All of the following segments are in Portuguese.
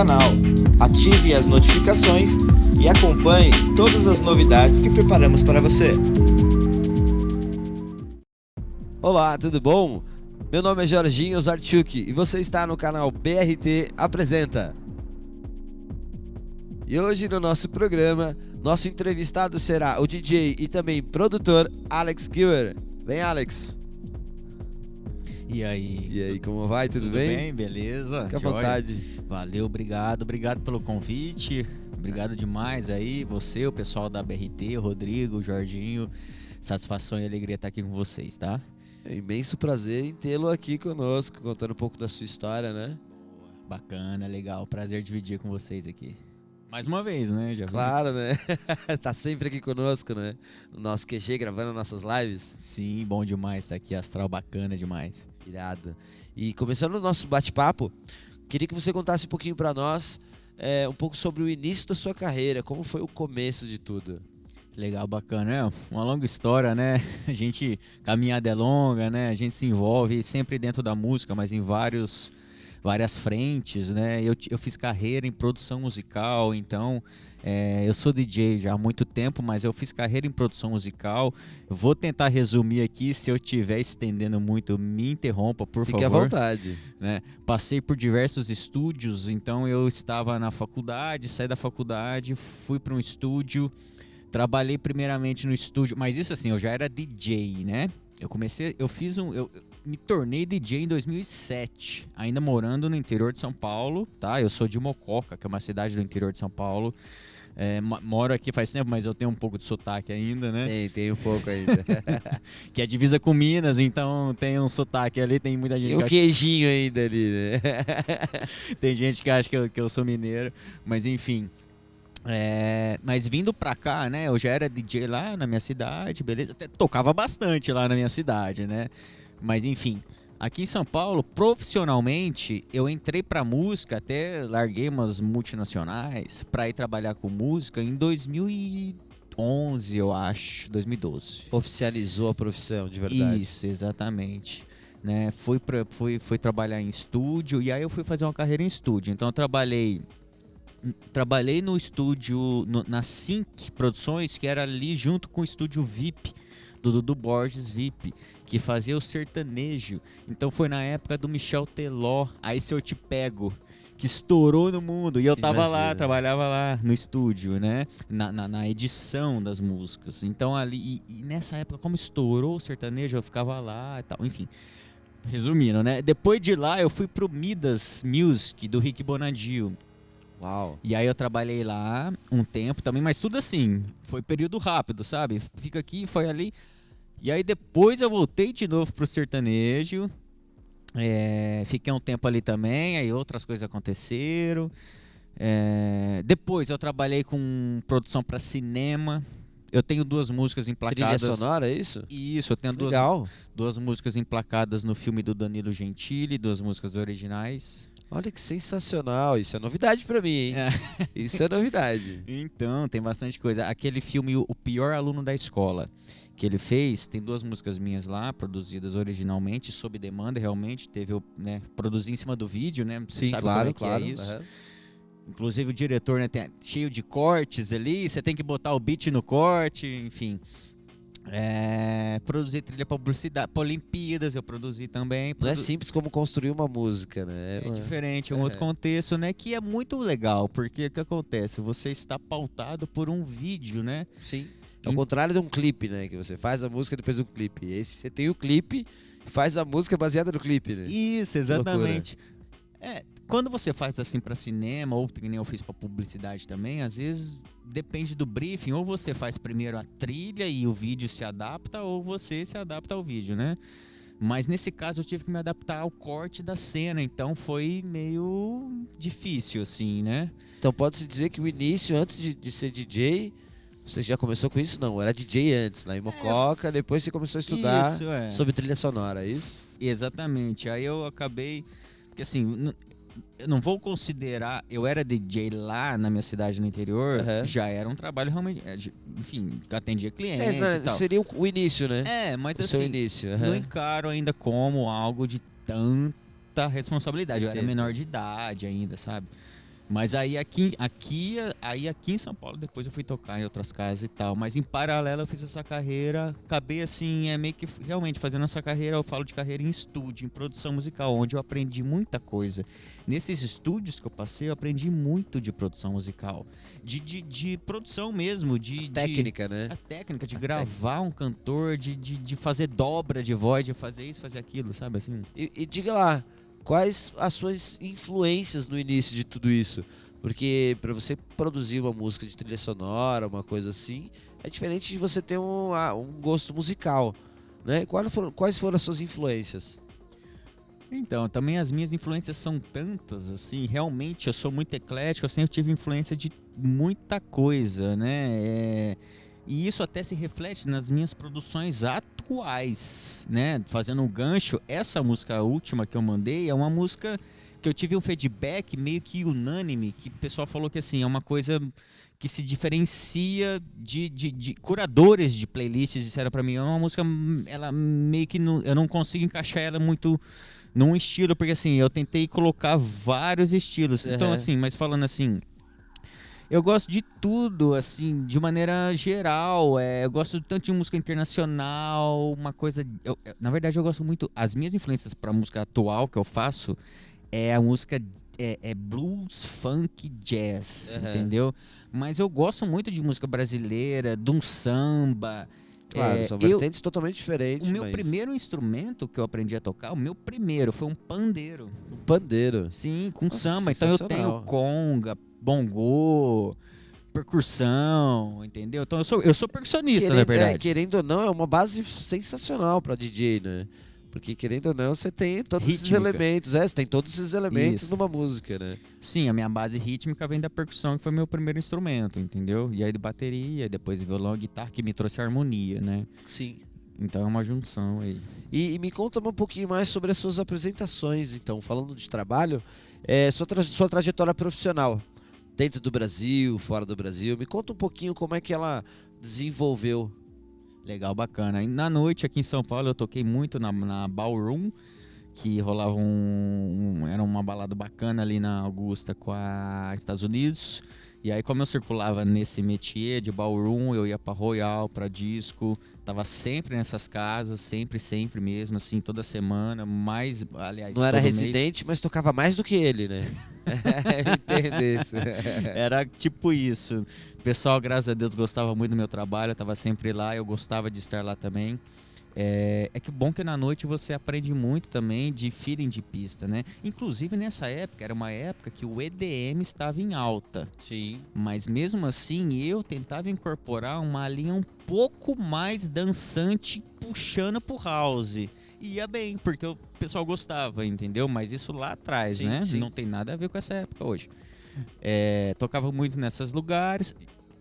canal, ative as notificações e acompanhe todas as novidades que preparamos para você. Olá, tudo bom? Meu nome é Jorginho Zarchuk e você está no canal BRT Apresenta. E hoje no nosso programa, nosso entrevistado será o DJ e também produtor Alex Giwer. Vem, Alex. E aí? E aí, como vai? Tudo bem? Tudo bem, beleza? Fica à Joia. vontade. Valeu, obrigado pelo convite. Obrigado demais aí, você, o pessoal da BRT, o Rodrigo, o Jorginho. Satisfação e alegria estar aqui com vocês, tá? É um imenso prazer em tê-lo aqui conosco, contando um pouco da sua história, né? Bacana, legal. Prazer dividir com vocês aqui. Mais uma vez, né? Já Claro, né? Tá sempre aqui conosco, né? No nosso QG, gravando nossas lives. Sim, bom demais estar aqui, astral bacana demais. Irado. E começando o nosso bate-papo, queria que você contasse um pouquinho pra nós, um pouco sobre o início da sua carreira, como foi o começo de tudo. Legal, bacana, é uma longa história, né? A gente, caminhada é longa, né? A gente se envolve sempre dentro da música, mas em várias frentes, né? Eu fiz carreira em produção musical, então eu sou DJ já há muito tempo, mas eu fiz carreira em produção musical. Eu vou tentar resumir aqui, se eu estiver estendendo muito, me interrompa, por favor. Fique à vontade. Né? Passei por diversos estúdios, então eu estava na faculdade, saí da faculdade, fui para um estúdio, trabalhei primeiramente no estúdio, mas isso assim, eu já era DJ, né? Eu me tornei DJ em 2007, ainda morando no interior de São Paulo, tá? Eu sou de Mococa, que é uma cidade do interior de São Paulo. Moro aqui faz tempo, mas eu tenho um pouco de sotaque ainda, né? Tem um pouco ainda. Que é divisa com Minas, então tem um sotaque ali, tem muita gente Tem um queijinho ainda ali, né? Tem gente que acha que eu sou mineiro, mas enfim. Mas vindo pra cá, né? Eu já era DJ lá na minha cidade, beleza? Até tocava bastante lá na minha cidade, né? Mas enfim, aqui em São Paulo, profissionalmente, eu entrei pra música, até larguei umas multinacionais pra ir trabalhar com música em 2011, eu acho, 2012. Oficializou a profissão, de verdade. Isso, exatamente. Né? Fui trabalhar em estúdio e aí eu fui fazer uma carreira em estúdio. Então eu trabalhei no estúdio, na Sync Produções, que era ali junto com o estúdio VIP, do Dudu Borges VIP, que fazia o sertanejo. Então foi na época do Michel Teló, Aí Se Eu Te Pego, que estourou no mundo. E eu tava lá, trabalhava lá no estúdio, né? Na edição das músicas. Então ali, e nessa época, como estourou o sertanejo, eu ficava lá e tal, enfim. Resumindo, né? Depois de lá, eu fui pro Midas Music, do Rick Bonadio. Uau. E aí eu trabalhei lá um tempo também, mas tudo assim, foi período rápido, sabe? Fica aqui, foi ali. E aí depois eu voltei de novo pro sertanejo. Fiquei um tempo ali também, aí outras coisas aconteceram. Depois eu trabalhei com produção para cinema. Eu tenho 2 músicas emplacadas. Trilha sonora, é isso? Isso, eu tenho duas músicas emplacadas no filme do Danilo Gentili, 2 músicas originais. Olha que sensacional, isso é novidade pra mim, hein? Isso é novidade. Então, tem bastante coisa. Aquele filme O Pior Aluno da Escola, que ele fez, tem 2 músicas minhas lá, produzidas originalmente, sob demanda, realmente. Produzi em cima do vídeo, né? Você Sim, sabe claro, como é claro. que é isso. Uhum. Inclusive o diretor, né, cheio de cortes ali, você tem que botar o beat no corte, enfim. Produzir trilha pra publicidade, pra Olimpíadas eu produzi também. Não é simples como construir uma música, né? É diferente, é um outro contexto, né? Que é muito legal, porque o que acontece? Você está pautado por um vídeo, né? Sim. É o contrário de um clipe, né? Que você faz a música depois do clipe. Esse você tem o clipe e faz a música baseada no clipe, né? Isso, exatamente. Quando você faz assim pra cinema, ou que nem eu fiz pra publicidade também, às vezes depende do briefing, ou você faz primeiro a trilha e o vídeo se adapta, ou você se adapta ao vídeo, né? Mas nesse caso eu tive que me adaptar ao corte da cena, então foi meio difícil, assim, né? Então pode-se dizer que o início, antes de ser DJ, você já começou com isso? Não, era DJ antes, lá em Mococa, depois você começou a estudar sobre trilha sonora, é isso? Exatamente, aí eu acabei, porque assim, eu não vou considerar, eu era DJ lá na minha cidade no interior, já era um trabalho realmente, enfim, atendia clientes e tal. Seria o início, né? Mas o assim, seu início. não encaro ainda como algo de tanta responsabilidade. Eu era menor de idade ainda, sabe? Mas aí aqui em São Paulo, depois eu fui tocar em outras casas e tal. Mas em paralelo eu fiz essa carreira, acabei assim, meio que realmente fazendo essa carreira, eu falo de carreira em estúdio, em produção musical, onde eu aprendi muita coisa. Nesses estúdios que eu passei, eu aprendi muito de produção musical. De produção mesmo, Técnica, né? A técnica, de gravar um cantor, de fazer dobra de voz, de fazer isso, fazer aquilo, sabe assim? E diga lá, quais as suas influências no início de tudo isso? Porque para você produzir uma música de trilha sonora, uma coisa assim, é diferente de você ter um gosto musical, né? Quais foram as suas influências? Então, também as minhas influências são tantas, assim, realmente eu sou muito eclético, eu sempre tive influência de muita coisa, né? E isso até se reflete nas minhas produções atuais, né? Fazendo um gancho, essa música última que eu mandei é uma música que eu tive um feedback meio que unânime, que o pessoal falou que assim, é uma coisa que se diferencia de curadores de playlists, disseram pra mim, é uma música, ela meio que eu não consigo encaixar ela muito num estilo, porque assim, eu tentei colocar vários estilos, então assim, mas falando assim, eu gosto de tudo, assim, de maneira geral. Eu gosto tanto de música internacional, uma coisa... na verdade, eu gosto muito... As minhas influências para música atual que eu faço é a música... É blues, funk, jazz, entendeu? Mas eu gosto muito de música brasileira, de um samba... Claro, são vertentes totalmente diferentes. O meu primeiro instrumento que eu aprendi a tocar, foi um pandeiro. Um pandeiro? Sim, com samba. Então eu tenho conga, bongô, percussão, entendeu? Então eu sou percussionista, na verdade. Querendo ou não, é uma base sensacional pra DJ, né? Porque querendo ou não, você tem todos esses elementos. Você tem todos esses elementos numa música, né? Sim, a minha base rítmica vem da percussão, que foi meu primeiro instrumento, entendeu? E aí de bateria, depois violão e guitarra, que me trouxe a harmonia, né? Sim. Então é uma junção aí. E me conta um pouquinho mais sobre as suas apresentações, então. Falando de trabalho, sua trajetória profissional. Dentro do Brasil, fora do Brasil. Me conta um pouquinho como é que ela desenvolveu. Legal, bacana. E na noite aqui em São Paulo eu toquei muito na Ballroom, que rolava era uma balada bacana ali na Augusta com a Estados Unidos. E aí, como eu circulava nesse métier de Ballroom, eu ia pra Royal, pra disco, tava sempre nessas casas, sempre mesmo, assim, toda semana, aliás, não era residente, mas tocava mais do que ele, né? Eu entendo isso. Era tipo isso. O pessoal, graças a Deus, gostava muito do meu trabalho, eu tava sempre lá, eu gostava de estar lá também. É que bom que na noite você aprende muito também de feeling de pista, né? Inclusive nessa época, era uma época que o EDM estava em alta. Sim. Mas mesmo assim, eu tentava incorporar uma linha um pouco mais dançante, puxando pro house. E ia bem, porque o pessoal gostava, entendeu? Mas isso lá atrás, sim, né? Sim. Não tem nada a ver com essa época hoje. Tocava muito nesses lugares.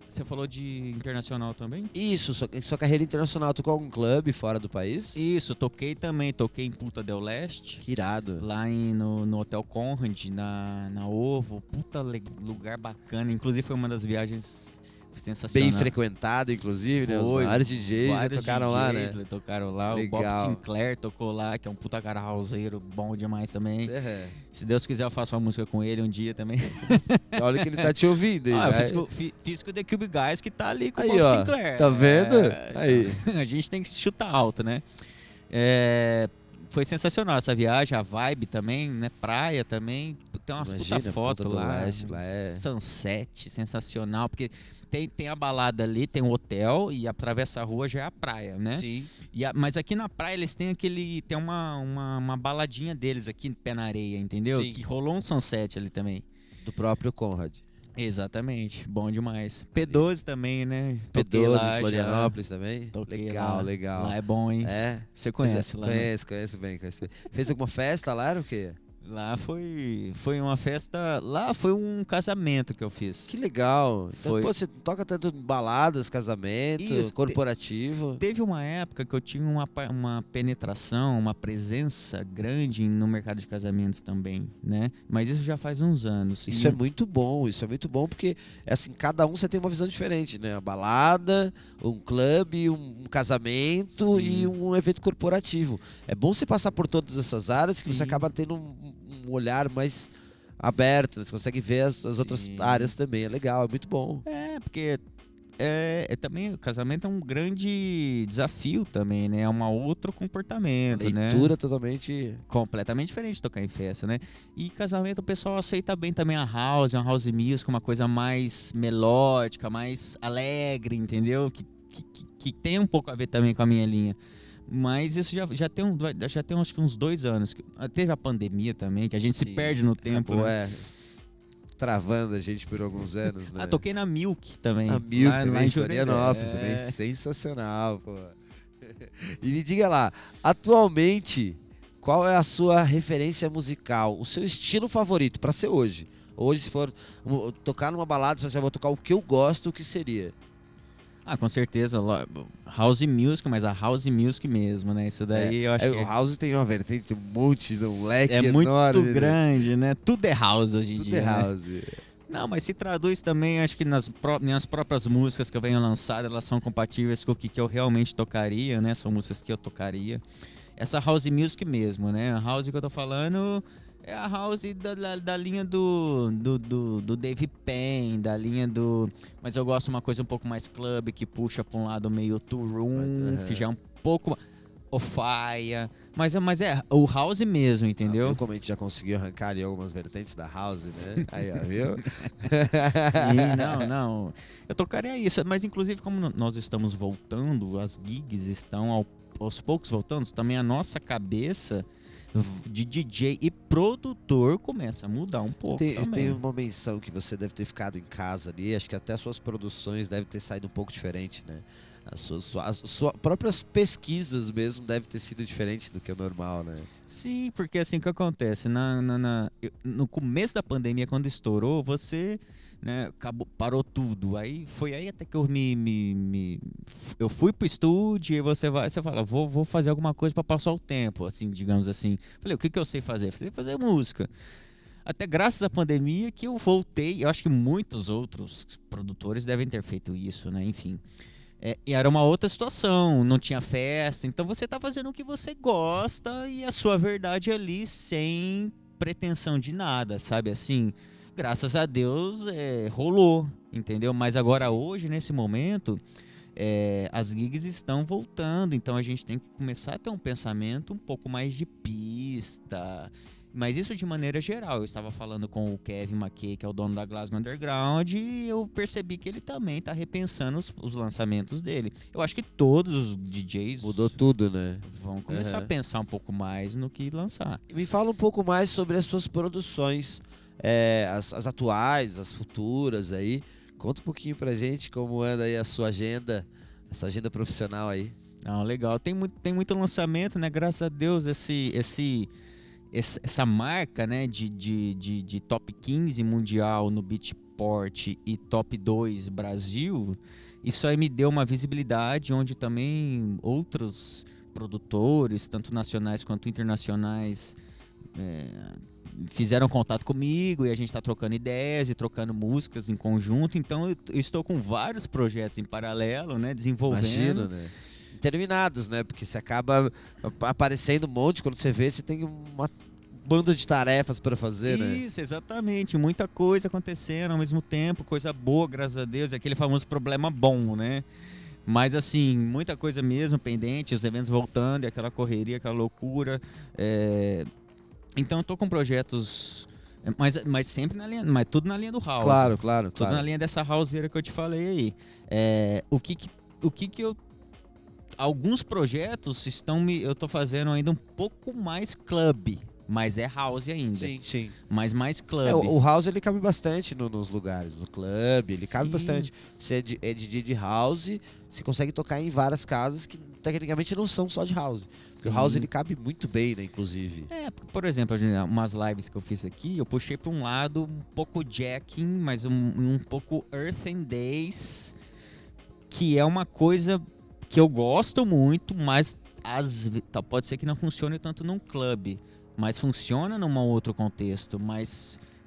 Você falou de internacional também? Isso, sua carreira internacional, tocou algum clube fora do país? Isso, toquei também, toquei em Punta del Leste. Que irado. Lá no Hotel Conrad, na Ovo, puta lugar bacana, inclusive foi uma das viagens sensacional. Bem frequentado, inclusive, né? Os vários DJs já tocaram lá, né? Tocaram lá, legal. O Bob Sinclair tocou lá, que é um puta cara houseiro, bom demais também. Se Deus quiser eu faço uma música com ele um dia também. Olha que ele tá te ouvindo aí. Eu fiz com o The Cube Guys, que tá ali com aí, o Bob ó, Sinclair. Tá vendo? Aí. A gente tem que chutar alto, né? Foi sensacional essa viagem, a vibe também, né? Praia também. Tem umas puta fotos lá. Lá é sunset, sensacional, porque tem a balada ali, tem o hotel e atravessa a rua já é a praia, né? Sim. Mas aqui na praia eles têm tem uma baladinha deles aqui, pé na areia, entendeu? Sim. Que rolou um sunset ali também. Do próprio Conrad. Exatamente, bom demais. P12 também, né? P12 em Florianópolis também? Legal. Legal. Lá é bom, hein? Você conhece lá? Conheço bem. Fez alguma festa lá, era o quê? Lá foi uma festa, lá foi um casamento que eu fiz. Que legal. Então, você toca tanto em baladas, casamento, isso, corporativo. Teve uma época que eu tinha uma penetração, uma presença grande no mercado de casamentos também, né? Mas isso já faz uns anos. Isso é muito bom, porque assim, cada um você tem uma visão diferente, né? A balada, um clube, um casamento e um evento corporativo. É bom você passar por todas essas áreas que você acaba tendo um olhar mais aberto, né? Você consegue ver as outras Sim. áreas também. É legal, é muito bom. Porque também o casamento é um grande desafio também, né? É um outro comportamento, né? Leitura totalmente. Completamente diferente de tocar em festa, né? E casamento o pessoal aceita bem também a house, uma house music, uma coisa mais melódica, mais alegre, entendeu? Que tem um pouco a ver também com a minha linha. Mas isso já tem acho que uns 2 anos. Teve a pandemia também, que a gente se Sim, perde no tempo, acabou, né? travando a gente por alguns anos, né? Toquei na Milk também. A Milk lá também, em em Florianópolis, Jurerê. também, sensacional, pô. E me diga lá, atualmente, qual é a sua referência musical, o seu estilo favorito pra ser hoje? Hoje, se for tocar numa balada, você vai tocar o que eu gosto, o que seria? Com certeza. House music, mas a house music mesmo, né? Isso daí eu acho que o house tem uma vertente, um monte, um leque é muito enorme, né? grande, né? Tudo é house hoje em Tudo dia. é né? house. Não, mas se traduz também, acho que nas minhas próprias músicas que eu venho lançar, elas são compatíveis com o que eu realmente tocaria, né? São músicas que eu tocaria. Essa house music mesmo, né? A house que eu tô falando é a house da linha do Dave Penn, da linha do... Mas eu gosto de uma coisa um pouco mais club, que puxa pra um lado meio to room, que já é um pouco... Ofaia, mas é o house mesmo, entendeu? Viu como a gente já conseguiu arrancar ali algumas vertentes da house, né? Aí, ó, viu? Sim, não. Eu tocaria isso, mas inclusive como nós estamos voltando, as gigs estão aos poucos voltando, também a nossa cabeça de DJ e produtor começa a mudar um pouco também. Tem uma menção que você deve ter ficado em casa ali, acho que até as suas produções devem ter saído um pouco diferente, né? As suas próprias pesquisas mesmo devem ter sido diferentes do que o normal, né? Sim, porque assim, o que acontece? No começo da pandemia, quando estourou, você, né, parou tudo. Aí foi aí até que eu fui pro estúdio e você fala, vou fazer alguma coisa para passar o tempo, assim, digamos assim. Falei, o que eu sei fazer? Sei fazer música. Até graças à pandemia que eu voltei, eu acho que muitos outros produtores devem ter feito isso, né? Enfim. E era uma outra situação, não tinha festa, então você tá fazendo o que você gosta e a sua verdade ali sem pretensão de nada, sabe? Assim, graças a Deus rolou, entendeu? Mas agora hoje, nesse momento, as gigs estão voltando, então a gente tem que começar a ter um pensamento um pouco mais de pista. Mas isso de maneira geral. Eu estava falando com o Kevin McKay, que é o dono da Glasgow Underground, e eu percebi que ele também está repensando os lançamentos dele. Eu acho que todos os DJs Mudou tudo, né? vão começar a pensar um pouco mais no que lançar. Me fala um pouco mais sobre as suas produções, as atuais, as futuras aí. Conta um pouquinho pra gente como anda aí a sua agenda, essa agenda profissional aí. Legal. Tem muito lançamento, né? Graças a Deus, essa marca, né, de top 15 mundial no Beatport e top 2 Brasil, isso aí me deu uma visibilidade onde também outros produtores, tanto nacionais quanto internacionais, fizeram contato comigo e a gente está trocando ideias e trocando músicas em conjunto. Então eu estou com vários projetos em paralelo, né, desenvolvendo. Imagino, né? Terminados, né? Porque você acaba aparecendo um monte, quando você vê, você tem uma banda de tarefas para fazer, né? Isso, exatamente. Muita coisa acontecendo ao mesmo tempo, coisa boa, graças a Deus, é aquele famoso problema bom, né? Mas assim, muita coisa mesmo pendente, os eventos voltando, e aquela correria, aquela loucura. Então eu tô com projetos, mas sempre na linha, mas tudo na linha do house. Claro. Tudo na linha dessa houseira que eu te falei aí. O que eu... Alguns projetos eu tô fazendo ainda um pouco mais club, mas é house ainda. Sim. Mas mais club. O house ele cabe bastante nos lugares, no clube, ele cabe Sim. bastante. Você é DJ de house, você consegue tocar em várias casas que tecnicamente não são só de house. Porque o house ele cabe muito bem, né, inclusive. Por exemplo, umas lives que eu fiz aqui, eu puxei para um lado um pouco jacking, mas um pouco Earth and Days, que é uma coisa que eu gosto muito, mas pode ser que não funcione tanto num clube, mas funciona num outro contexto.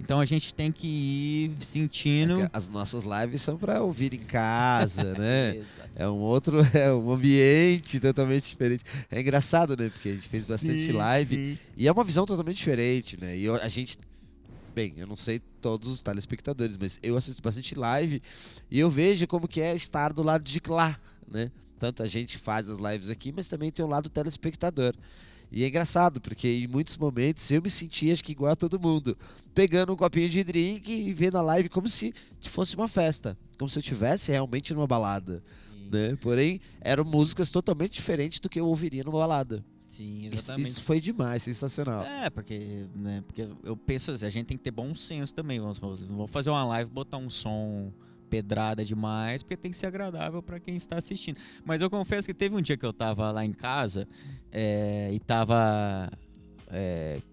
Então a gente tem que ir sentindo. As nossas lives são para ouvir em casa, né? É um ambiente totalmente diferente. É engraçado, né? Porque a gente fez bastante live sim. e é uma visão totalmente diferente, né? E a gente bem, eu não sei todos os telespectadores, mas eu assisto bastante live e eu vejo como que é estar do lado de lá, né? Tanto a gente faz as lives aqui, mas também tem o lado telespectador. E é engraçado, porque em muitos momentos eu me sentia, acho que igual a todo mundo, pegando um copinho de drink e vendo a live como se fosse uma festa, como se eu estivesse realmente numa balada, né? Porém, eram músicas totalmente diferentes do que eu ouviria numa balada. Sim, Isso foi demais, sensacional. Porque, né, porque eu penso assim, a gente tem que ter bom senso também. Não vou fazer uma live, botar um som pedrada demais, porque tem que ser agradável para quem está assistindo. Mas eu confesso que teve um dia que eu tava lá em casa e tava...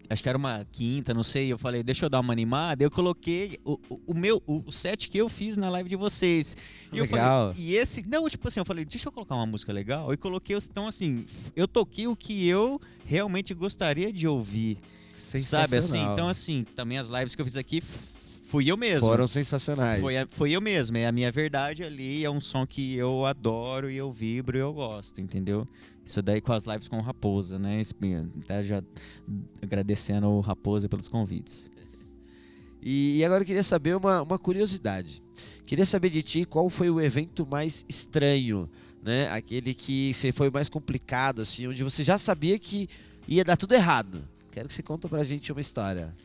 acho que era uma quinta, não sei, eu falei, deixa eu dar uma animada, eu coloquei o set que eu fiz na live de vocês. E Legal. eu falei, e esse, não, tipo assim, eu falei, deixa eu colocar uma música legal, e coloquei, então assim, eu toquei o que eu realmente gostaria de ouvir, sabe, assim, então assim, também as lives que eu fiz aqui, fui eu mesmo. Foram sensacionais. Foi eu mesmo, é a minha verdade ali, é um som que eu adoro e eu vibro e eu gosto, entendeu? Isso daí com as lives com o Raposa, né? Tá já agradecendo o Raposa pelos convites. E agora eu queria saber uma curiosidade. Queria saber de ti qual foi o evento mais estranho, né? Aquele que foi mais complicado, assim, onde você já sabia que ia dar tudo errado. Quero que você conta pra gente uma história.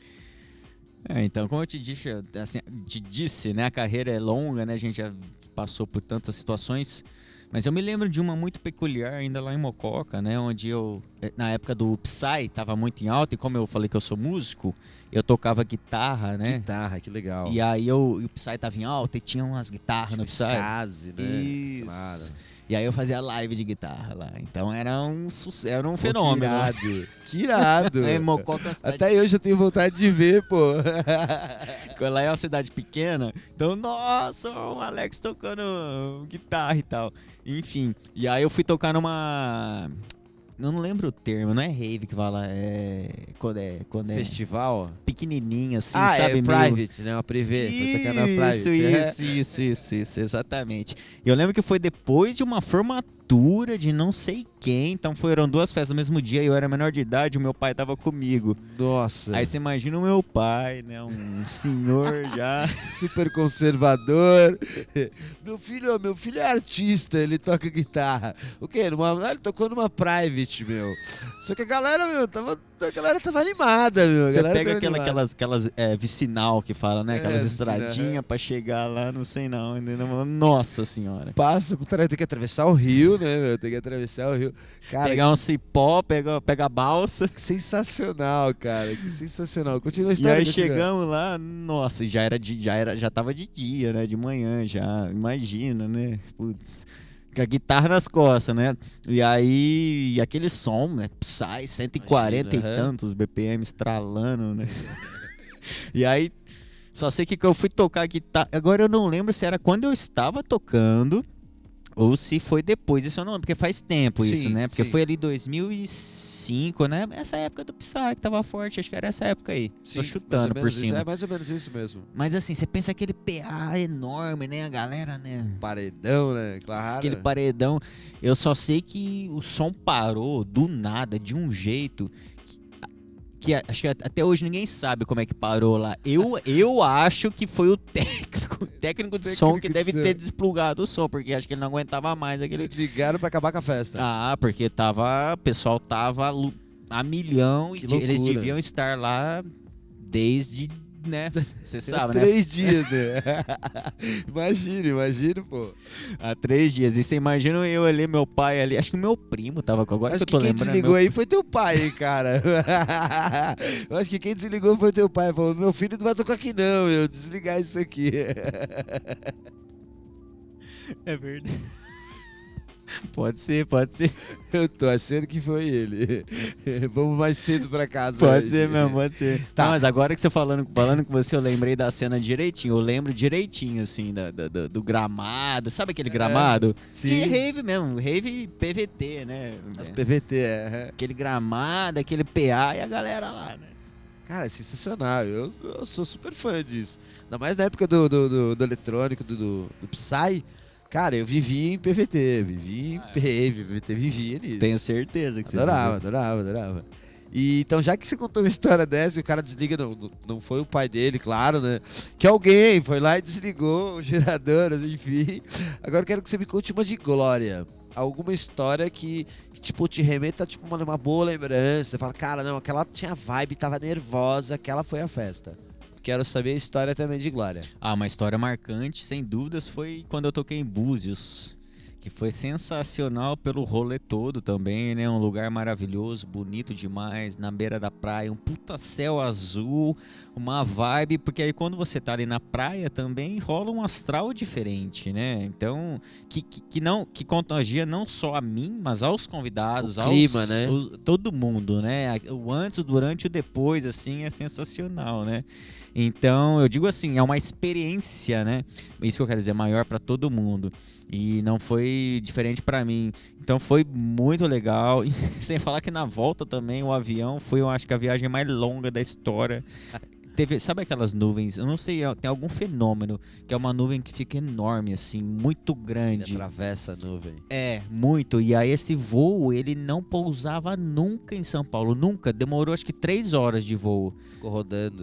Então, como eu te disse, né? A carreira é longa, né? A gente já passou por tantas situações. Mas eu me lembro de uma muito peculiar ainda lá em Mococa, né? Onde eu, na época do Psy, tava muito em alta. E como eu falei que eu sou músico, eu tocava guitarra, né? Guitarra, que legal. E aí o Psy tava em alta e tinha umas guitarras no Psy. Skase, né? Isso. Claro. E aí eu fazia live de guitarra lá. Então era um fenômeno. Que irado. É, Mococa é uma cidade... Até eu já tenho vontade de ver, pô. Lá é uma cidade pequena. Então, nossa, o Alex tocando guitarra e tal. Enfim. E aí eu fui tocar numa... Eu não lembro o termo, não é rave que fala, quando é Festival? pequenininha assim, Ah, sabe? é private, né? Uma privê. Foi tocar na private. Isso, exatamente. E eu lembro que foi depois de uma formatura de não sei quem, então foram 2 festas no mesmo dia, eu era menor de idade, o meu pai tava comigo. Nossa. Aí você imagina o meu pai, né? Um senhor já... Super conservador. Meu filho é artista, ele toca guitarra. O quê? Ele tocou numa private, meu. Só que a galera, meu, a galera tava animada, meu. Você pega aquelas vicinal que fala, né? Aquelas estradinhas pra chegar lá, não sei não. Nossa senhora. Passa pro trás, tem que atravessar o rio, né, meu? Tem que atravessar o rio. Cara, pegar um cipó, pega a balsa. que sensacional, cara. Que sensacional. Continua a E história. aí chegamos lá, nossa, já tava de dia, né? De manhã já. Imagina, né? Putz. Com a guitarra nas costas, né? E aí, aquele som, né? Psy, 140 Imagina, e tantos BPM estralando, né? E aí, só sei que eu fui tocar guitarra. Agora eu não lembro se era quando eu estava tocando ou se foi depois. Isso eu não lembro, porque faz tempo isso, né? Porque foi ali 2005, né? Essa época do Psy que tava forte, acho que era essa época aí. Sim, tô chutando por cima. É mais ou menos isso mesmo. Mas assim, você pensa aquele PA enorme, né? A galera, né? Paredão, né? Claro. Aquele paredão. Eu só sei que o som parou do nada, de um jeito que acho que até hoje ninguém sabe como é que parou lá. Eu acho que foi o técnico de som que deve ter desplugado o som, porque acho que ele não aguentava mais aquele... Ligaram pra acabar com a festa. Ah, porque o pessoal tava a milhão e eles deviam estar lá desde, né? Você sabe, 3 dias, né? Imagina, pô. Há 3 dias. E você imagina eu ali, meu pai ali. Acho que meu primo tava com agora. Acho que eu tô quem lembrando. desligou aí foi teu pai, hein, cara. Eu acho que quem desligou foi teu pai. Falou, meu filho não vai tocar aqui não, eu desligar isso aqui. É verdade. Pode ser. Eu tô achando que foi ele. Vamos mais cedo pra casa. Pode hoje. ser mesmo, pode ser. Tá. Não, mas agora que você falando com você, eu lembrei da cena direitinho. Eu lembro direitinho, assim, do gramado. Sabe aquele gramado? Sim. De rave mesmo, rave PVT, né? As PVT, Aquele gramado, aquele PA e a galera lá, né? Cara, é sensacional. Eu sou super fã disso. Ainda mais na época do eletrônico, do Psy. Cara, eu vivia em PVT, vivia em PVT, vivia nisso. Tenho certeza que você Adorava. E, então, já que você contou uma história dessa e o cara desliga, não foi o pai dele, claro, né? Que alguém foi lá e desligou o gerador, enfim. Agora eu quero que você me conte uma de Glória. Alguma história que tipo, te remeta tipo, uma boa lembrança. Você fala, cara, não, aquela tinha vibe, tava nervosa, aquela foi a festa. Quero saber a história também de Glória. Ah, uma história marcante, sem dúvidas, foi quando eu toquei em Búzios, que foi sensacional pelo rolê todo também, né? Um lugar maravilhoso, bonito demais, na beira da praia, um puta céu azul, uma vibe, porque aí quando você tá ali na praia também rola um astral diferente, né? Então, que contagia não só a mim, mas aos convidados, o clima, né? Todo mundo, né? O antes, o durante e o depois, assim, é sensacional, né? Então, eu digo assim, é uma experiência, né? Isso que eu quero dizer, maior para todo mundo. E não foi diferente para mim. Então foi muito legal. E sem falar que na volta também o avião foi, eu acho que a viagem mais longa da história. Sabe aquelas nuvens? Eu não sei, tem algum fenômeno que é uma nuvem que fica enorme, assim, muito grande. Ele atravessa a nuvem. É, muito. E aí esse voo, ele não pousava nunca em São Paulo, nunca. Demorou acho que 3 horas de voo.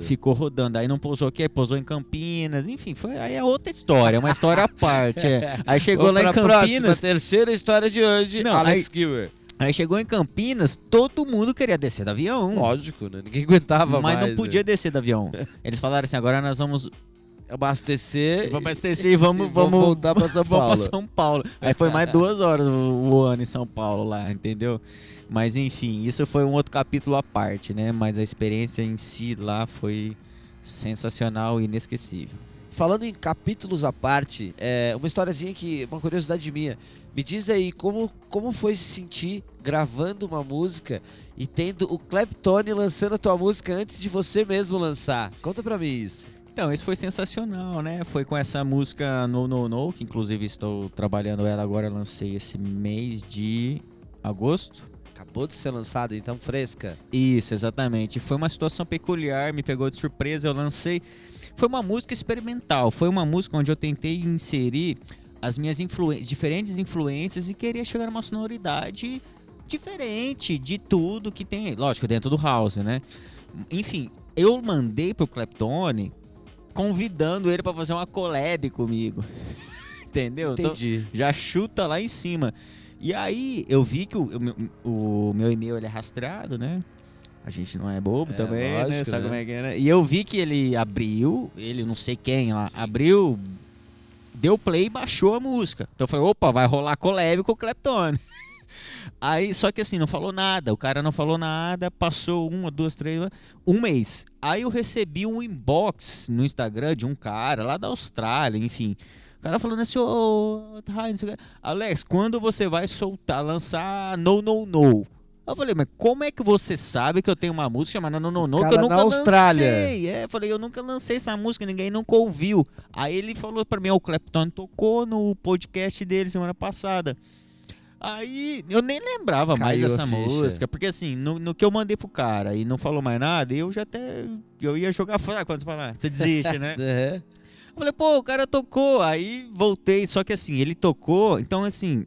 Ficou rodando. Aí não pousou aqui, aí pousou em Campinas. Enfim, aí é outra história, uma história à parte. Aí chegou lá em Campinas. Próxima, terceira história de hoje, não, Alex Giver. Aí chegou em Campinas, todo mundo queria descer do avião. Lógico, né? Ninguém aguentava mais. Mas não podia descer do avião. Eles falaram assim, agora nós vamos abastecer e vamos voltar pra São Paulo. Vamos pra São Paulo. Aí foi mais 2 horas voando em São Paulo lá, entendeu? Mas enfim, isso foi um outro capítulo à parte, né? Mas a experiência em si lá foi sensacional e inesquecível. Falando em capítulos à parte, uma historiazinha uma curiosidade minha. Me diz aí, como foi se sentir gravando uma música e tendo o Clapton lançando a tua música antes de você mesmo lançar? Conta pra mim isso. Então, isso foi sensacional, né? Foi com essa música No No No, que inclusive estou trabalhando ela agora, lancei esse mês de agosto. Acabou de ser lançada, então fresca. Isso, exatamente. Foi uma situação peculiar, me pegou de surpresa, eu lancei. Foi uma música experimental, foi uma música onde eu tentei inserir as minhas diferentes influências e queria chegar numa sonoridade diferente de tudo que tem, lógico, dentro do house, né? Enfim, eu mandei pro Clapton convidando ele para fazer uma collab comigo. Entendeu? Entendi. Então, já chuta lá em cima. E aí eu vi que o meu e-mail ele é rastreado, né? A gente não é bobo também, lógico, né? Sabe como é que é, né? E eu vi que ele abriu, não sei quem lá, abriu, deu play e baixou a música. Então eu falei, opa, vai rolar collab com o Clapton. Aí, só que assim, não falou nada, o cara não falou nada, passou 1, 2, 3, um mês. Aí eu recebi um inbox no Instagram de um cara lá da Austrália, enfim. O cara falando assim, Alex, quando você vai lançar No No No? Eu falei, mas como é que você sabe que eu tenho uma música chamada No No No que eu nunca lancei? Eu falei, eu nunca lancei essa música, ninguém nunca ouviu. Aí ele falou pra mim, o Clapton tocou no podcast dele semana passada. Aí eu nem lembrava mais dessa música, porque assim, no que eu mandei pro cara e não falou mais nada, eu ia jogar fora quando você falar, você desiste, né? Eu falei, pô, o cara tocou, aí voltei, só que assim, ele tocou, então assim,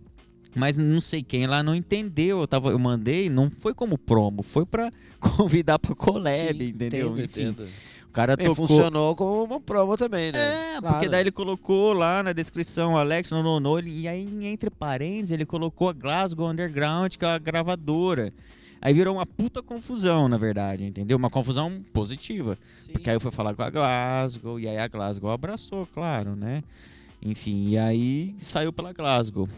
mas não sei quem lá não entendeu, eu mandei, não foi como promo, foi pra convidar pra collab, sim, entendeu? Entendo. O cara tocou. Funcionou como uma promo também, né? Claro. Porque daí ele colocou lá na descrição Alex No, e aí entre parênteses ele colocou a Glasgow Underground, que é a gravadora. Aí virou uma puta confusão, na verdade, entendeu? Uma confusão positiva. Sim. Porque aí eu fui falar com a Glasgow, e aí a Glasgow abraçou, claro, né? Enfim, e aí saiu pela Glasgow.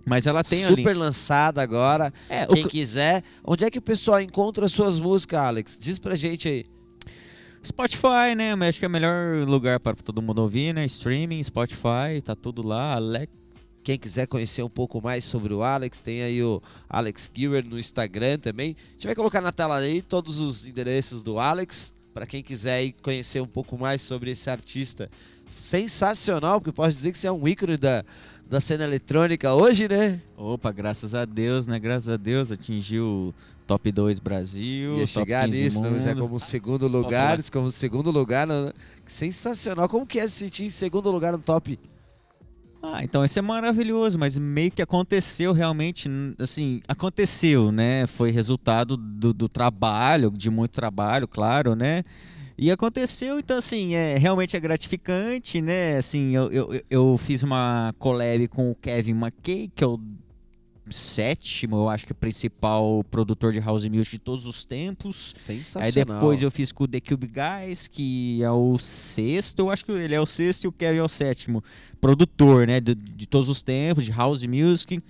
Mas ela tem super lançada agora. Quem quiser. Onde é que o pessoal encontra as suas músicas, Alex? Diz pra gente aí. Spotify, né? Acho que é o melhor lugar para todo mundo ouvir, né? Streaming, Spotify, tá tudo lá. Quem quiser conhecer um pouco mais sobre o Alex, tem aí o Alex Giver no Instagram também. A gente vai colocar na tela aí todos os endereços do Alex, para quem quiser aí conhecer um pouco mais sobre esse artista sensacional, porque posso dizer que você é um ícone da cena eletrônica hoje, né? Opa, graças a Deus, né? Graças a Deus atingiu Top 2 Brasil, ia top chegar 15 nisso, mundo. Já como segundo lugar, né? Sensacional. Como que é se sentir em segundo lugar no top? Então isso é maravilhoso, mas meio que aconteceu realmente, assim, aconteceu, né? Foi resultado do trabalho, de muito trabalho, claro, né? E aconteceu, então assim, realmente é gratificante, né? Assim, eu fiz uma collab com o Kevin McKay, que é o 7º, eu acho que principal produtor de house music de todos os tempos. Sensacional. Aí depois eu fiz com o The Cube Guys, que é o 6º, eu acho que ele é o 6º e o Kevin é o 7º produtor, né, de todos os tempos, de house music.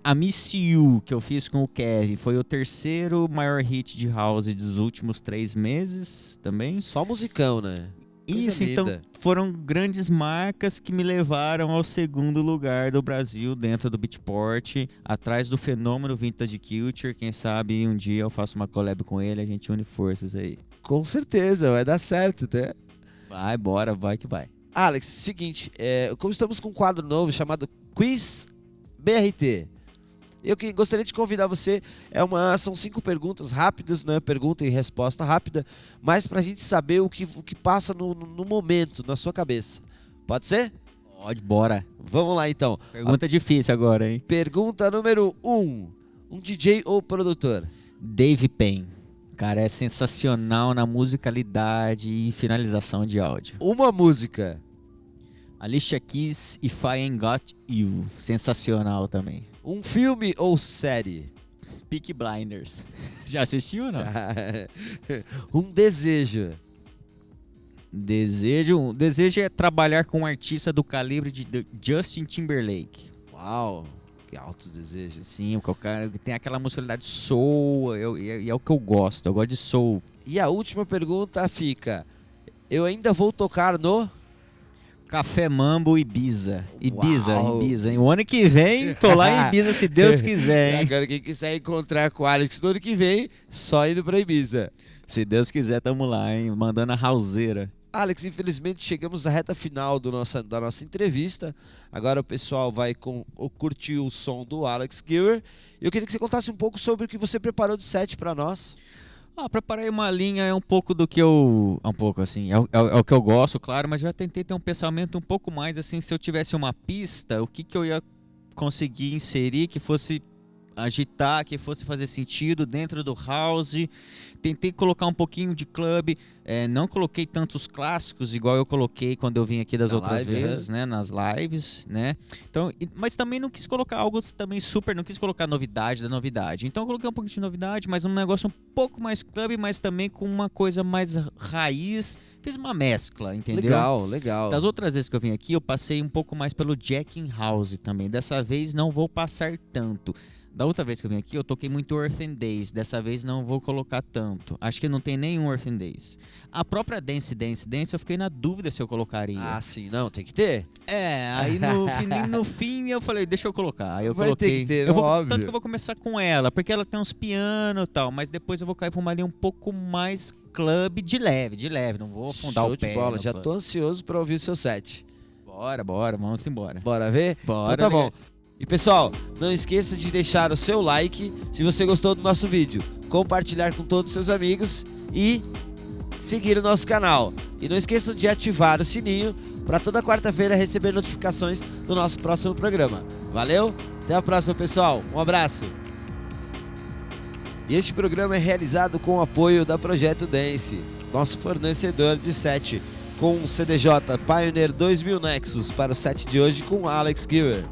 A Miss You, que eu fiz com o Kevin, foi o 3º maior hit de house dos últimos 3 meses também. Só musicão, né? Coisa Isso, linda. então foram grandes marcas que me levaram ao 2º lugar do Brasil dentro do Beatport, atrás do fenômeno Vintage Culture. Quem sabe um dia eu faço uma collab com ele, a gente une forças aí. Com certeza, vai dar certo, né? Vai, bora, vai que vai. Alex, seguinte, como estamos com um quadro novo chamado Quiz BRT, eu gostaria de convidar você, são 5 perguntas rápidas, né? Pergunta e resposta rápida, mas pra gente saber o que passa no momento, na sua cabeça. Pode ser? Pode, bora. Vamos lá então. Pergunta difícil agora, hein? Pergunta número 1. Um DJ ou produtor? Dave Penn. Cara, é sensacional na musicalidade e finalização de áudio. Uma música. Alicia Keys, If I Ain't Got You. Sensacional também. Um filme ou série? Peaky Blinders. Já assistiu ou não? Um desejo. Desejo é trabalhar com um artista do calibre de Justin Timberlake. Uau, que altos desejos. Sim, o cara tem aquela musicalidade soul, e é o que eu gosto. Eu gosto de soul. E a última pergunta fica: eu ainda vou tocar no Café Mambo Ibiza. Uau. Ibiza. O ano que vem, tô lá em Ibiza, se Deus quiser, hein? Agora quem quiser encontrar com o Alex no ano que vem, só indo pra Ibiza. Se Deus quiser, tamo lá, hein? Mandando a houseira. Alex, infelizmente chegamos à reta final da nossa entrevista. Agora o pessoal vai curtir o som do Alex Giver. Eu queria que você contasse um pouco sobre o que você preparou de set pra nós. Preparei uma linha, é um pouco do que eu... um pouco assim, é o que eu gosto, claro, mas já tentei ter um pensamento um pouco mais assim, se eu tivesse uma pista, o que eu ia conseguir inserir que fosse agitar, que fosse fazer sentido dentro do house. Tentei colocar um pouquinho de club, não coloquei tantos clássicos igual eu coloquei quando eu vim aqui das outras vezes, né, nas lives, né. Então, mas também não quis colocar algo também super, não quis colocar novidade da novidade. Então eu coloquei um pouquinho de novidade, mas um negócio um pouco mais club, mas também com uma coisa mais raiz. Fiz uma mescla, entendeu? Legal. Das outras vezes que eu vim aqui, eu passei um pouco mais pelo Jack in House também. Dessa vez não vou passar tanto. Da outra vez que eu vim aqui, eu toquei muito Earth and Days. Dessa vez não vou colocar tanto. Acho que não tem nenhum Earth and Days. A própria Dance, eu fiquei na dúvida se eu colocaria. Ah, sim, não, tem que ter. Aí no fim eu falei, deixa eu colocar. Aí eu Vai coloquei. ter que ter, óbvio. Tanto que eu vou começar com ela, porque ela tem uns pianos e tal, mas depois eu vou cair pra uma linha um pouco mais club de leve. Não vou afundar Show o pé. de bola, já club. tô ansioso pra ouvir o seu set. Bora, vamos embora. Bora ver? Bora, Então tá bom. beleza. E pessoal, não esqueça de deixar o seu like se você gostou do nosso vídeo, compartilhar com todos os seus amigos e seguir o nosso canal. E não esqueçam de ativar o sininho para toda quarta-feira receber notificações do nosso próximo programa. Valeu? Até a próxima, pessoal. Um abraço. E este programa é realizado com o apoio da Projeto Dance, nosso fornecedor de set, com o CDJ Pioneer 2000 Nexus para o set de hoje com Alex Giver.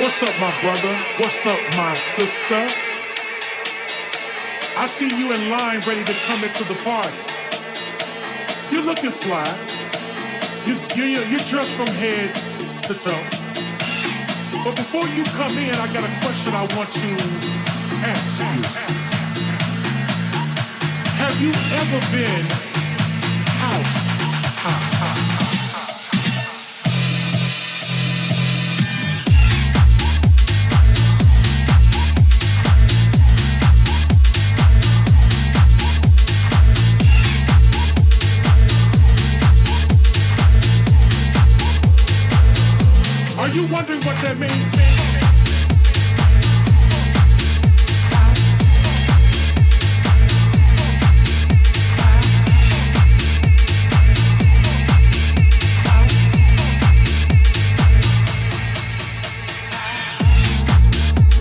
What's up, my brother? What's up, my sister? I see you in line ready to come into the party. You're looking fly. You're dressed from head to toe. But before you come in, I got a question I want to ask you. Have you ever been house high? Are you wondering what that means?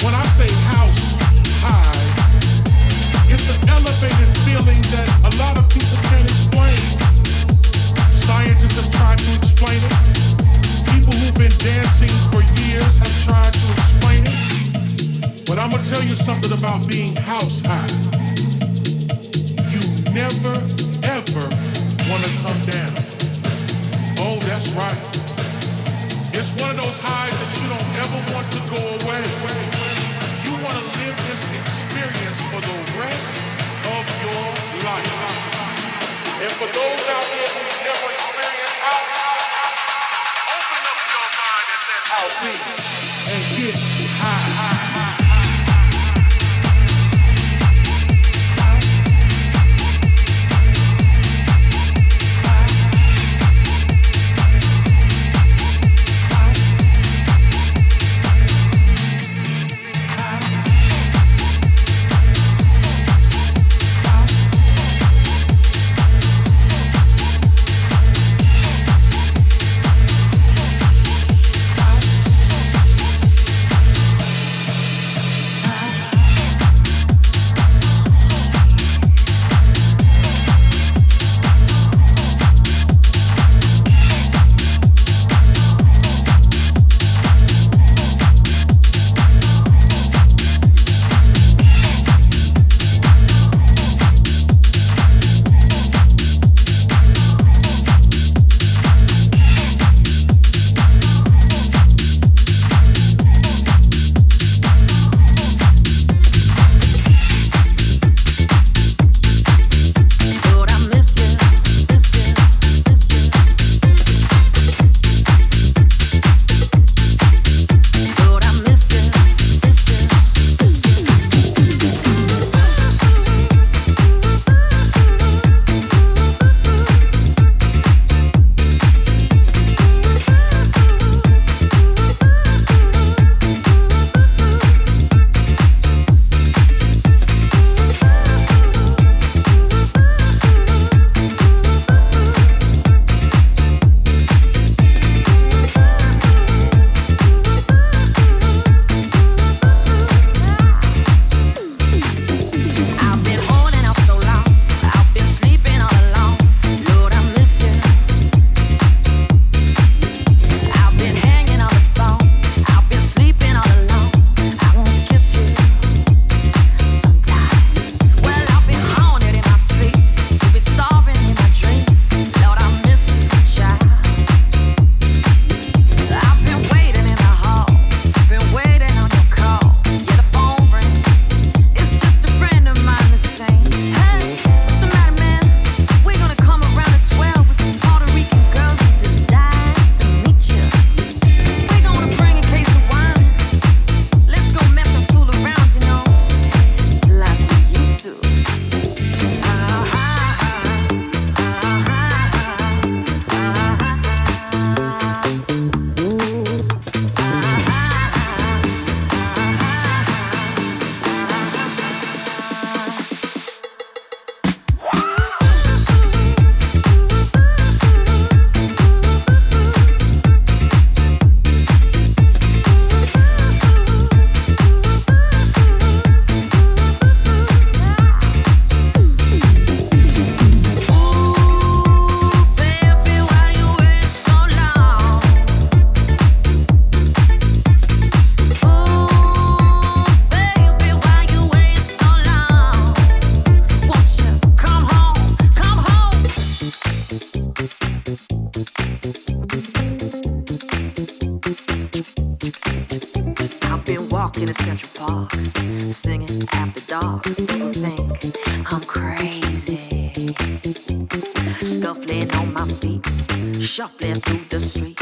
When I say house high, it's an elevated feeling that a lot of people can't explain. Scientists have tried to explain it. People who've been dancing for years have tried to explain it. But I'm gonna tell you something about being house high. You never, ever wanna come down. Oh, that's right. It's one of those highs that you don't ever want to go away. You wanna live this experience for the rest of your life. And for those out there who've never experienced house, I'll sing and get high. walking in Central Park, singing after dark. People think I'm crazy. Scuffling on my feet, shuffling through the street,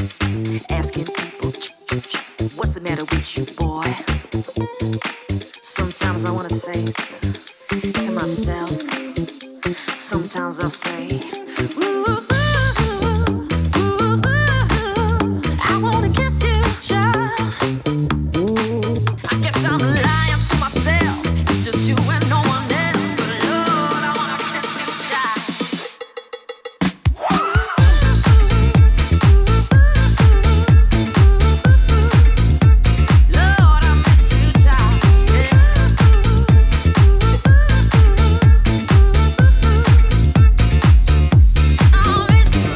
asking people, what's the matter with you, boy? Sometimes I wanna say it to myself. Sometimes I'll say, ooh, I wanna kiss you, child. I guess I'm lying to myself. It's just you and no one else. But Lord, I wanna kiss you, child. Lord, I miss you, child. I miss you,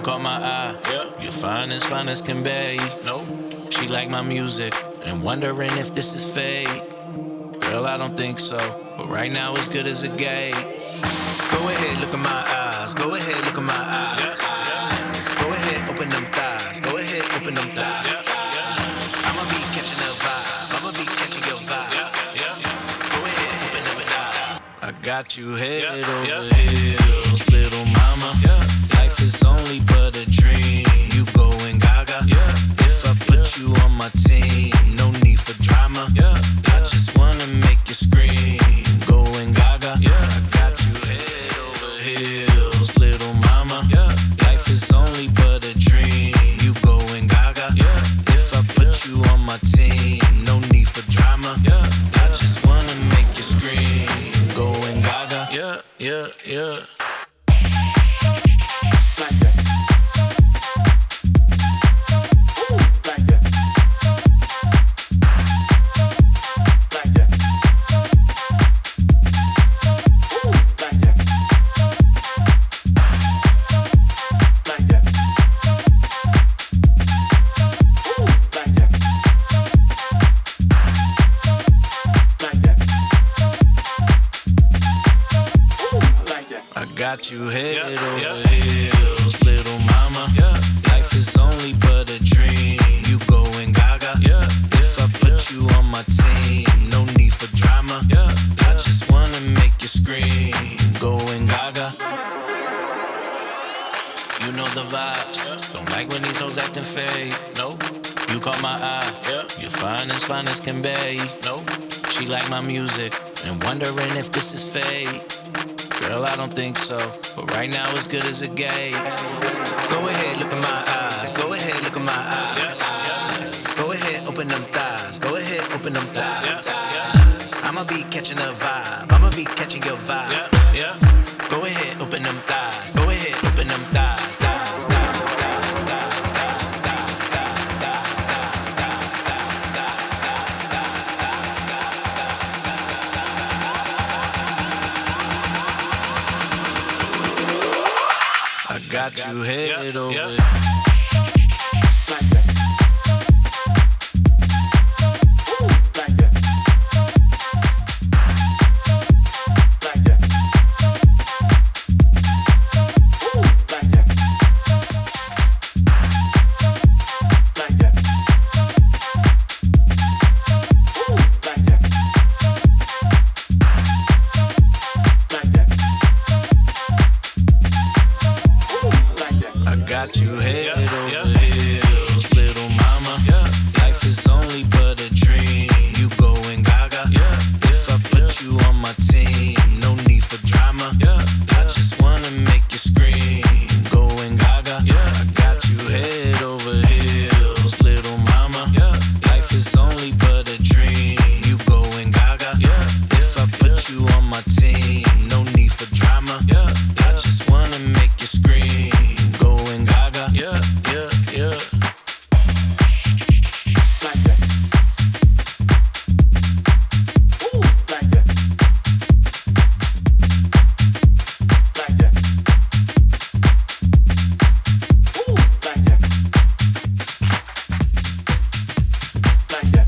caught my eye. You're fine as can be. No, she like my music and wondering if this is fate. Girl, I don't think so, but right now as good as a gate. Go ahead, look at my eyes. Go ahead, look at my eyes. Go ahead, open them thighs. Go ahead, open them thighs. I'ma be catching a vibe. I'ma be catching your vibe. Go ahead, open them thighs. I got you head over heels, little mama. Life is only but a dream. You going gaga. If I put you on my team, no need for drama. I just wanna make you scream. Going gaga. I got you head over heels, little mama. Life is only but a dream. You going gaga. If I put you on my team, no need for drama. I just wanna make you scream. Going gaga. Yeah. Got you head over heels, little mama. Life is only but a dream. You going gaga. If I put you on my team, no need for drama. I just wanna make you scream. Going gaga. You know the vibes. Don't like when these hoes acting fake. No, you caught my eye. You're fine as can be. No, she like my music and wondering if this is fate. Girl, I don't think so, but right now as good as a gate. Go ahead, look at my eyes. Go ahead, look at my eyes. Go ahead, open them thighs. Go ahead, open them thighs. I'ma be catching a vibe. I'ma be catching your vibe. Go ahead, open them thighs. Go ahead, open them thighs. Got you head over. Got you head over heels, little mama. Life is only but a dream. You going gaga. If I put you on my team, no need for drama. I just wanna make you scream. Going gaga. I got you head over heels, little mama. Life is only but a dream. You going gaga. If I put you on my team, no need for drama. I just wanna make you scream. Going gaga. Yeah. Like that. Ooh, like that. Like that. Ooh, like that. Like that.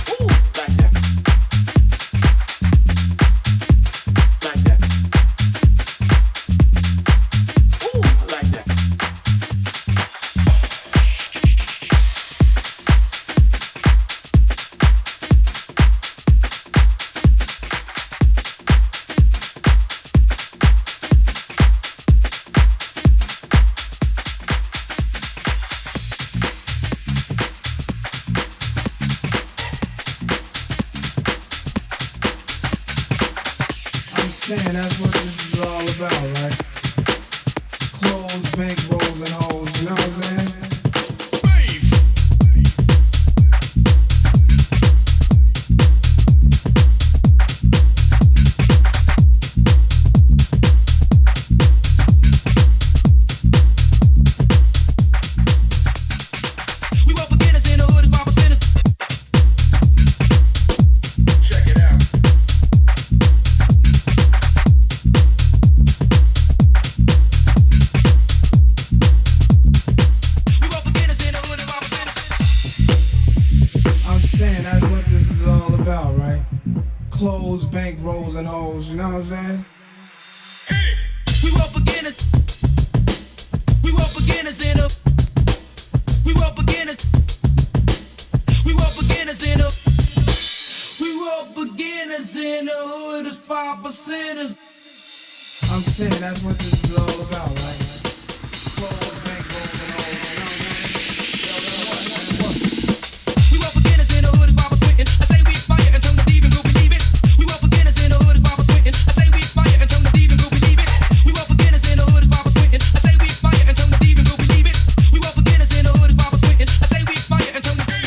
Ooh, like that. Like that. saying that's what this is all about, right? Clothes, bankrolls, and hoes, you know what I'm saying? saying that's what this is all about, right? Clothes, bankrolls, and all that. We were beginners in the hood, is why we're sweating. I say we fire and turn the thief and will believe it. We were beginners in the hood, is why we're sweating. I say we fire and turn the thief and will believe it. We were beginners in the hood, is why we're sweating. I say we fire and turn the thief and will believe it. We were beginners in the hood, is why we're sweating. I say we fire and turn the thief.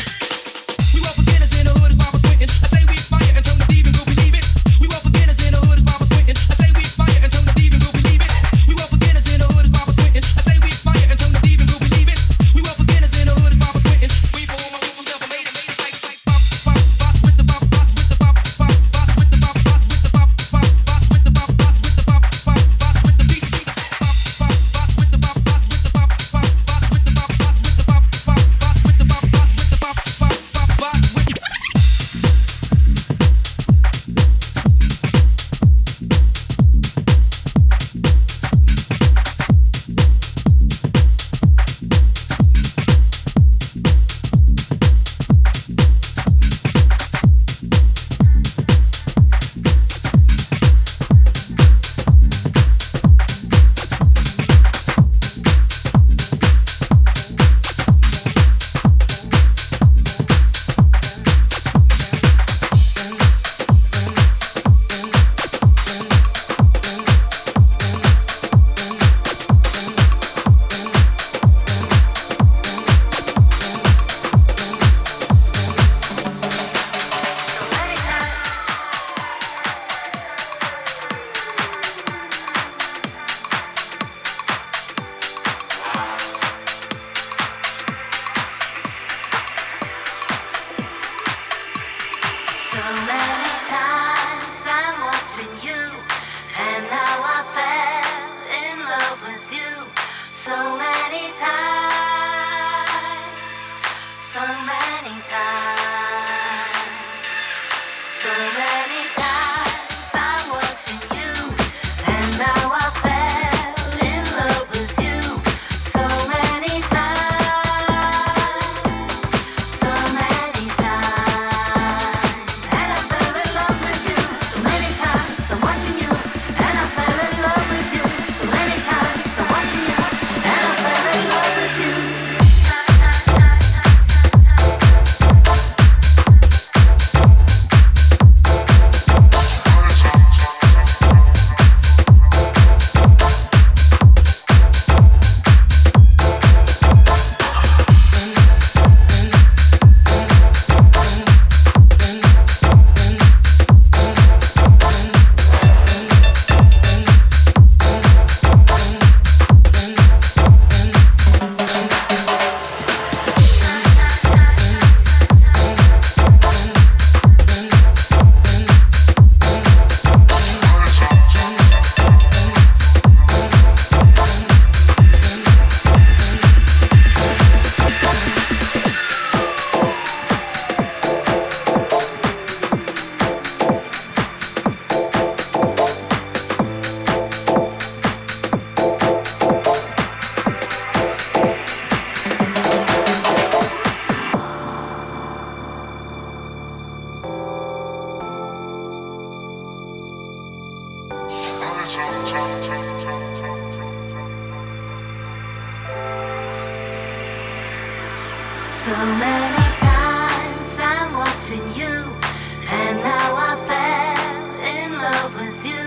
We were beginners in the hood, is why we're sweating. I say we fire and turn the thief and will believe it. We were beginners in the hood, is why we're sweating. I say we fire and turn the thief and will believe it. We were beginners in the hood, is why we're sweating. I say we fire and turn the thief and will believe it. We were beginners in the hood, is why we're sweating. We for all my people never made it. Like bop, bop, bop with the bop, bop with the bop, bop, bop with the bop, bop with the bop, bop, bop with the bop, bop with the bop, bop, bop with the pieces. Bop, bop, bop with the bop, bop with the bop, bop, bop with the bop, bop with the bop, bop, bop with the bop, bop with the bop, bop, bop, bop with the. So many times I'm watching you, and now I fell in love with you. So many times, so many times, so many times I'm watching you, and now I fell in love with you. So many times, so many times. And I fell in love with you. So many times I'm watching you, and I fell in love with you. So many times I'm watching you, and I fell in love with you. So many times I'm watching you, and now I fell in love with you.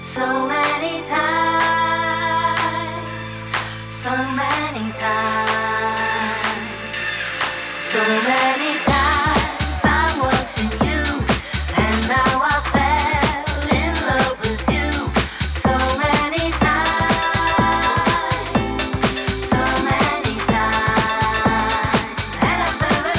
So many times, so many times, so many times I'm watching you, and now I fell in love with you. So many times, so many times, and I fell in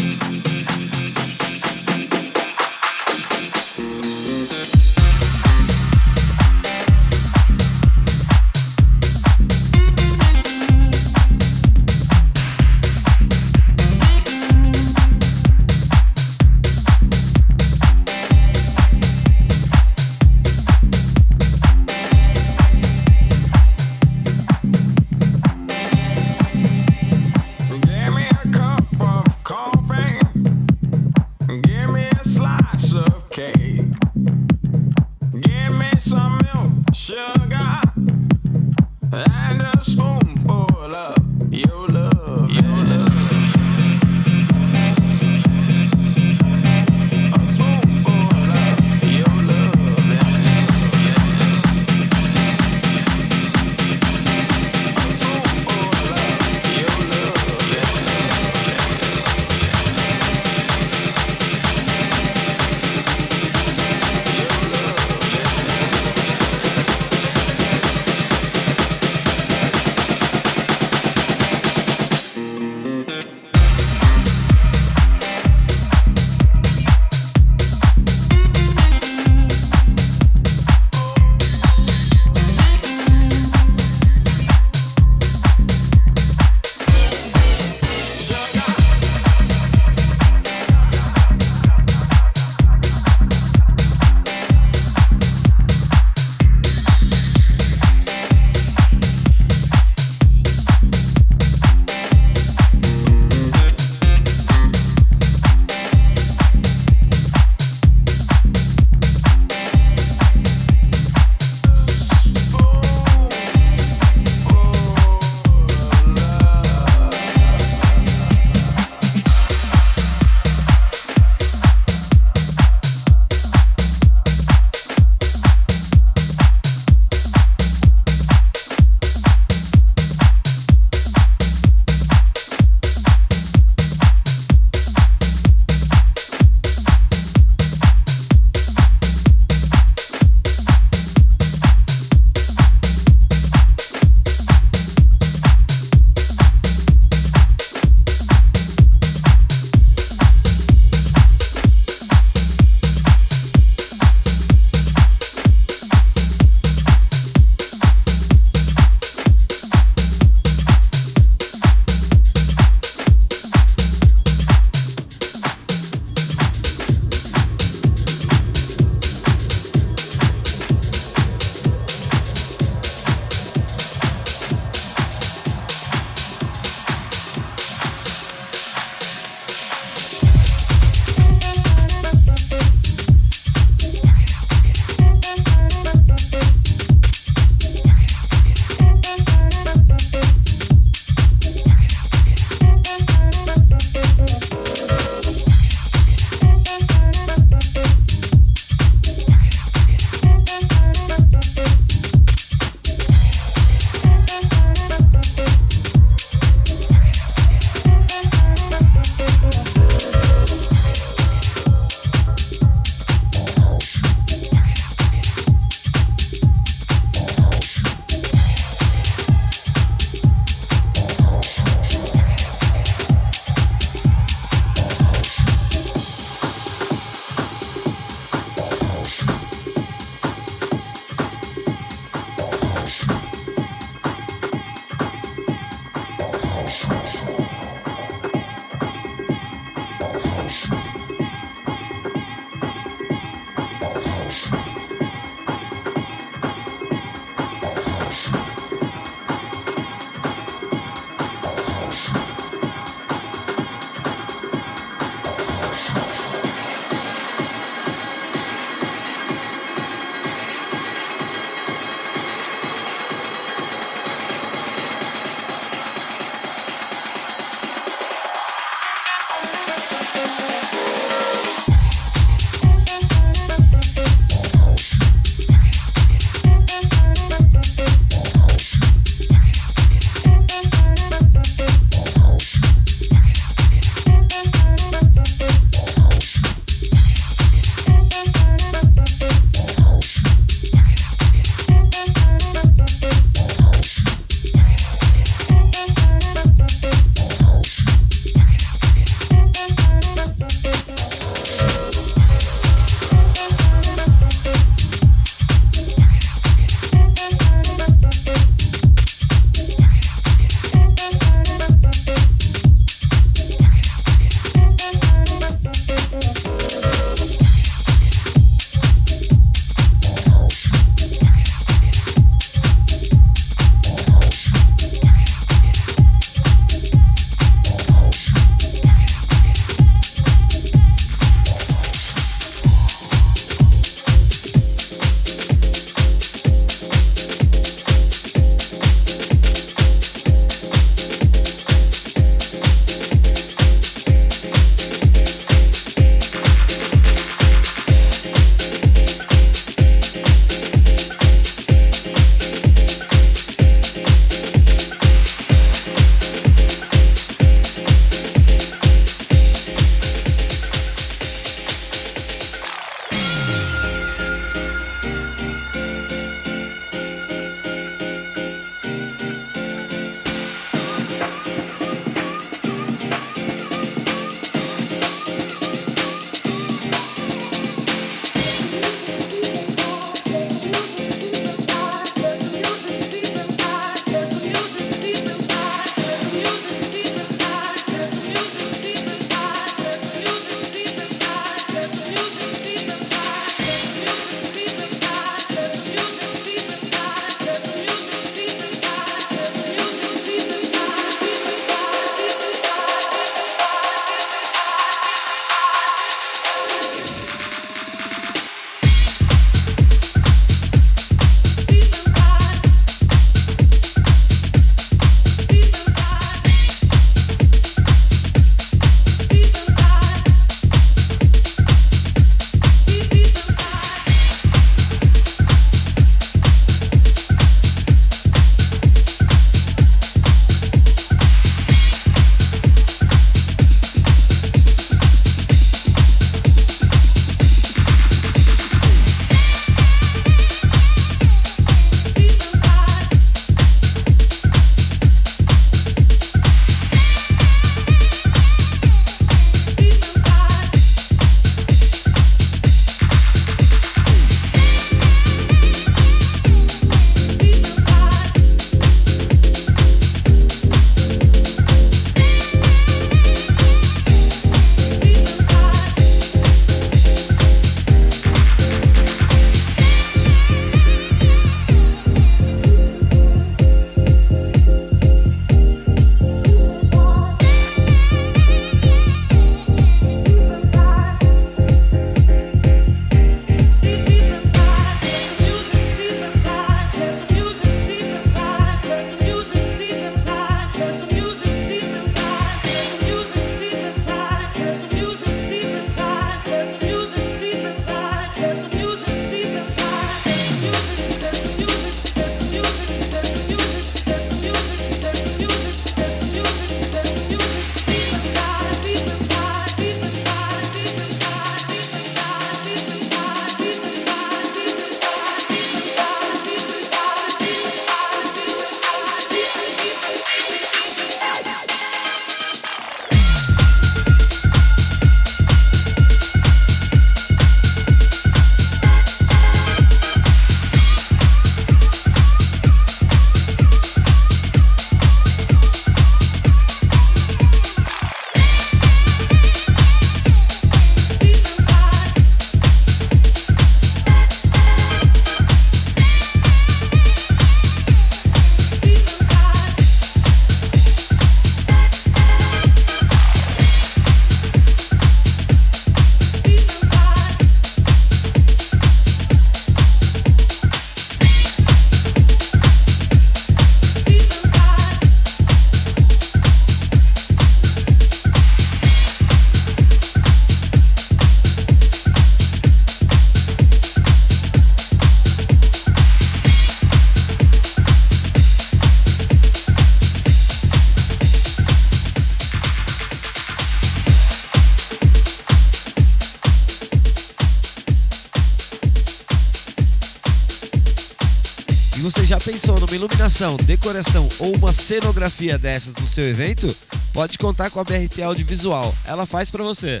E você já pensou numa iluminação, decoração ou uma cenografia dessas no seu evento? Pode contar com a BRT Audiovisual, ela faz para você.